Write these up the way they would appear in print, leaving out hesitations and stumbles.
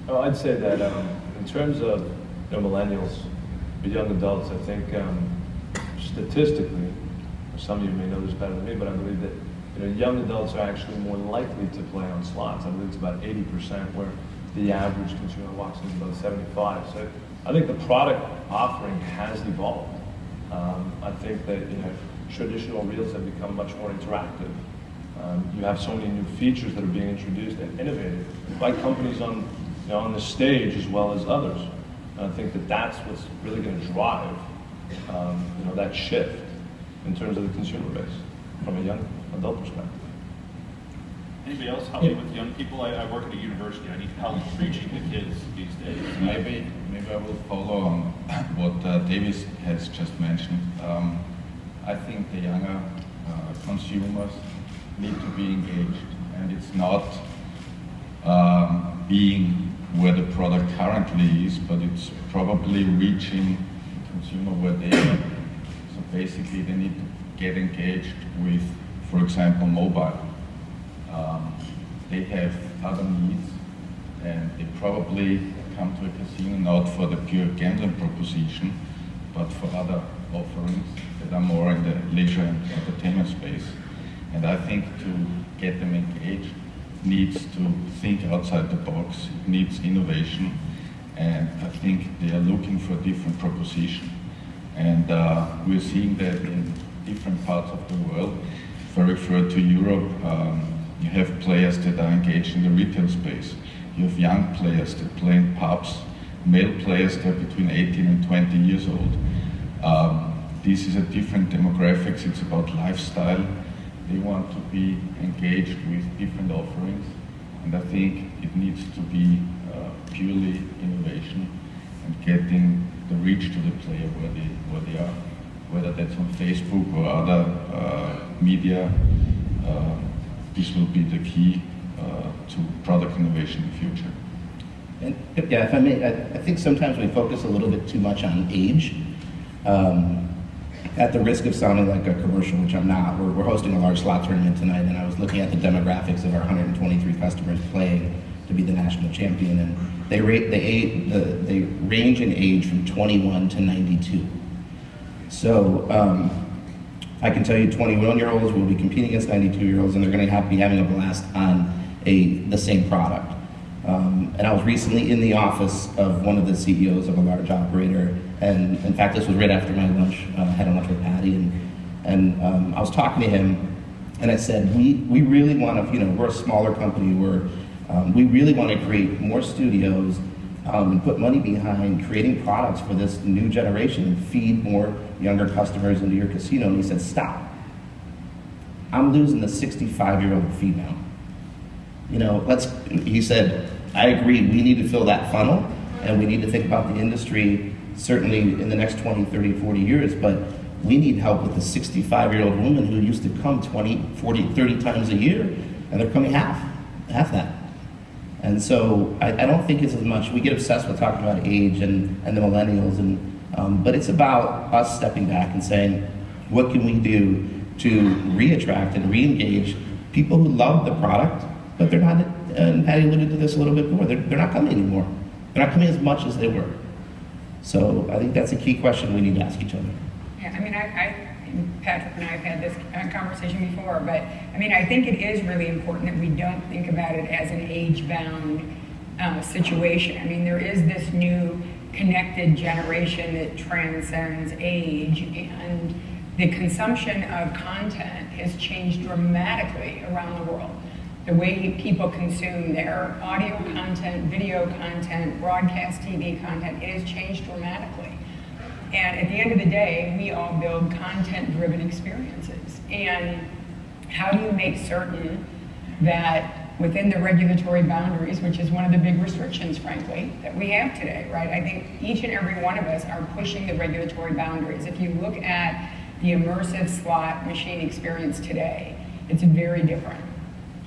Well, I'd say that in terms of millennials, or young adults, I think statistically, some of you may know this better than me, but I believe that young adults are actually more likely to play on slots. I believe it's about 80%, where the average consumer walks in about 75. So I think the product offering has evolved. I think that traditional reels have become much more interactive. You have so many new features that are being introduced and innovated by companies on the stage as well as others. And I think that that's what's really going to drive that shift in terms of the consumer base from a young adult perspective. Anybody else help me with young people? I work at a university. I need help reaching the kids these days. Maybe I will follow on what Davis has just mentioned. I think the younger consumers need to be engaged, and it's not being where the product currently is, but it's probably reaching the consumer where they are. So basically they need to get engaged with, for example, mobile. They have other needs, and they probably come to a casino not for the pure gambling proposition, but for other offerings that are more in the leisure and entertainment space. And I think to get them engaged needs to think outside the box, it needs innovation, and I think they are looking for a different proposition. And we're seeing that in different parts of the world. If I refer to Europe, you have players that are engaged in the retail space. You have young players that play in pubs, male players that are between 18 and 20 years old. This is a different demographics, it's about lifestyle. They want to be engaged with different offerings, and I think it needs to be purely innovation and getting the reach to the player where they are, whether that's on Facebook or other media. This will be the key to product innovation in the future. And yeah, if I may, I think sometimes we focus a little bit too much on age. At the risk of sounding like a commercial, which I'm not, we're hosting a large slot tournament tonight, and I was looking at the demographics of our 123 customers playing to be the national champion, and they range in age from 21 to 92. So I can tell you 21-year-olds will be competing against 92-year-olds, and they're going to be having a blast on the same product. And I was recently in the office of one of the CEOs of a large operator, and in fact this was right after my lunch. I had a lunch with Patty, and I was talking to him, and I said, we really want to, we're a smaller company, we really want to create more studios and put money behind creating products for this new generation and feed more younger customers into your casino. And he said, stop. I'm losing the 65-year-old female. He said, I agree, we need to fill that funnel, and we need to think about the industry certainly in the next 20, 30, 40 years, but we need help with the 65-year-old woman who used to come 20, 40, 30 times a year, and they're coming half that. And so I don't think it's as much, we get obsessed with talking about age and the millennials, but it's about us stepping back and saying, what can we do to re-attract and re-engage people who love the product, but they're not, and Patty alluded to this a little bit more, they're not coming anymore. They're not coming as much as they were. So I think that's a key question we need to ask each other. Yeah, I mean, Patrick and I have had this conversation before, but I mean, I think it is really important that we don't think about it as an age-bound situation. I mean, there is this new connected generation that transcends age, and the consumption of content has changed dramatically around the world. The way people consume their audio content, video content, broadcast TV content, it has changed dramatically. And at the end of the day, we all build content-driven experiences. And how do you make certain that within the regulatory boundaries, which is one of the big restrictions, frankly, that we have today, right? I think each and every one of us are pushing the regulatory boundaries. If you look at the immersive slot machine experience today, it's very different.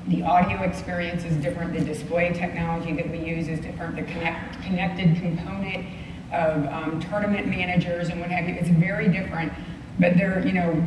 The audio experience is different, the display technology that we use is different, the connected component of tournament managers and what have you, it's very different But there,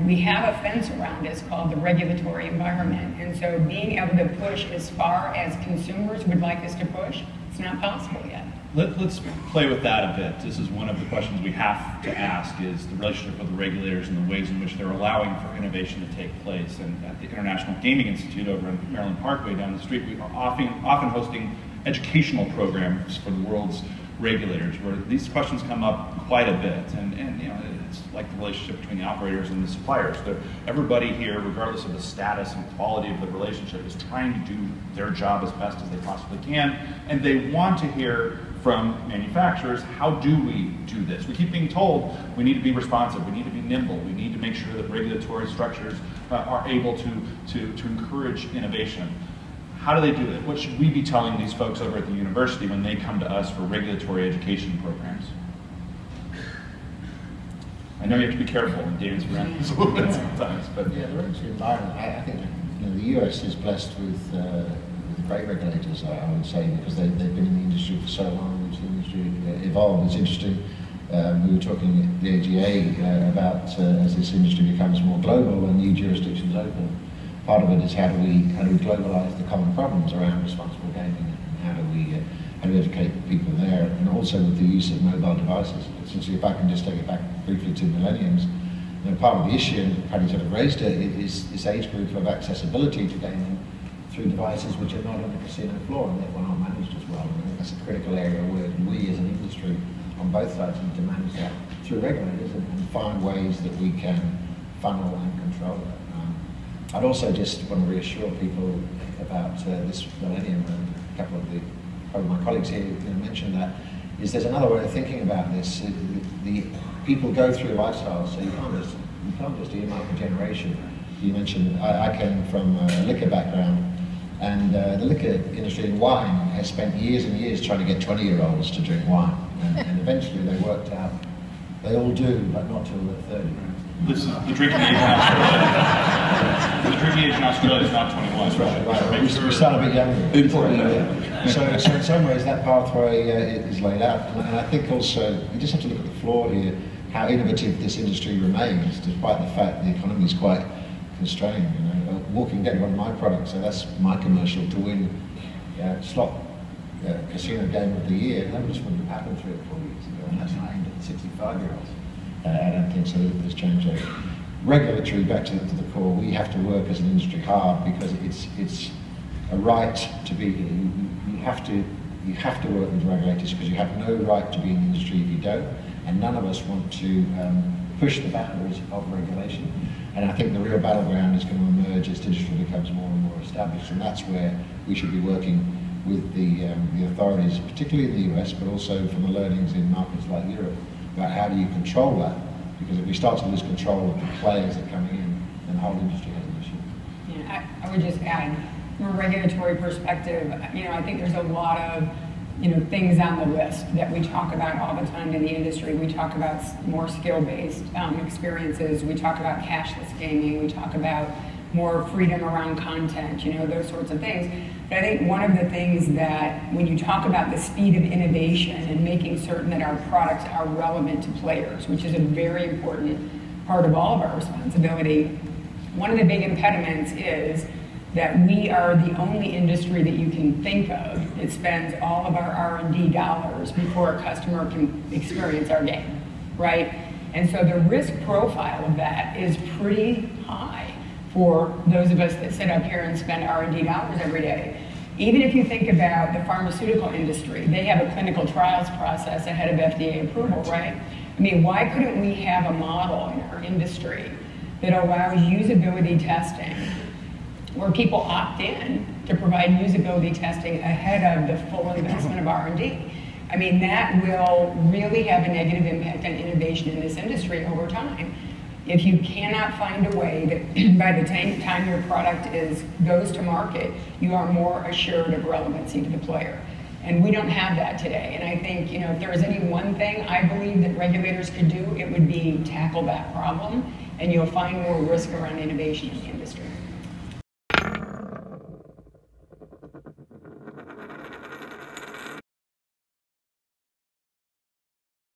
we have a fence around us called the regulatory environment. And so being able to push as far as consumers would like us to push, it's not possible yet. Let's play with that a bit. This is one of the questions we have to ask, is the relationship with the regulators and the ways in which they're allowing for innovation to take place. And at the International Gaming Institute over in Maryland Parkway down the street, we are often hosting educational programs for the world's regulators, where these questions come up quite a bit. And it's like the relationship between the operators and the suppliers. Everybody here, regardless of the status and quality of the relationship, is trying to do their job as best as they possibly can. And they want to hear from manufacturers, how do we do this? We keep being told we need to be responsive, we need to be nimble, we need to make sure that regulatory structures are able to encourage innovation. How do they do that? What should we be telling these folks over at the university when they come to us for regulatory education programs? I know you have to be careful and David's around this a little bit sometimes, but yeah, the regulatory environment. I think the US is blessed with great regulators, I would say, because they've been in the industry for so long. The industry evolved. It's interesting. We were talking at the AGA about as this industry becomes more global and new jurisdictions open. Part of it is how do we globalize the common problems around responsible gaming, and how do we educate people there, and also with the use of mobile devices. Essentially, if I can just take it back briefly to Millenniums, part of the issue, and Paddy sort of raised it, is this age group of accessibility to gaming through devices which are not on the casino floor and therefore not managed as well. And I think that's a critical area where we as an industry on both sides need to manage that through regulators and find ways that we can funnel and control that. I'd also just want to reassure people about this Millennium, and a couple of my colleagues here mentioned that, is there's another way of thinking about this. The people go through lifestyles, so you can't just earmark a generation. You mentioned I came from a liquor background, and the liquor industry in wine has spent years and years trying to get 20-year-olds to drink wine, and eventually they worked out they all do, but not till they're 30. This is the drinking age in Australia. The drinking age in Australia is not 21. That's right. We start a bit younger. Important. So in some ways that pathway is laid out, and I think also you just have to look at the floor here, how innovative this industry remains, despite the fact the economy is quite constrained. Walking Dead, one of my products, so that's my commercial to win slot casino game of the year. That just wouldn't have happened 3 or 4 years ago, and that's not aimed at the 65-year-olds. I don't think so. There's change there. Regulatory, back to the core, we have to work as an industry hard because it's a right to be here. You have to work with regulators because you have no right to be in the industry if you don't, and none of us want to push the boundaries of regulation. And I think the real battleground is going to emerge as digital becomes more and more established, and that's where we should be working with the authorities, particularly in the US, but also from the learnings in markets like Europe, about how do you control that? Because if we start to lose control of the players that are coming in, then the whole industry has an issue. Yeah, I would just add, from a regulatory perspective, I think there's a lot of things on the list that we talk about all the time in the industry. We talk about more skill-based experiences. We talk about cashless gaming. We talk about more freedom around content, those sorts of things. But I think one of the things that when you talk about the speed of innovation and making certain that our products are relevant to players, which is a very important part of all of our responsibility, one of the big impediments is that we are the only industry that you can think of that spends all of our R&D dollars before a customer can experience our game, right? And so the risk profile of that is pretty high for those of us that sit up here and spend R&D dollars every day. Even if you think about the pharmaceutical industry, they have a clinical trials process ahead of FDA approval, right? I mean, why couldn't we have a model in our industry that allows usability testing, where people opt in to provide usability testing ahead of the full investment of R&D? I mean, that will really have a negative impact on innovation in this industry over time. If you cannot find a way that by the time your product goes to market, you are more assured of relevancy to the player. And we don't have that today. And I think, if there was any one thing I believe that regulators could do, it would be tackle that problem, and you'll find more risk around innovation in the industry.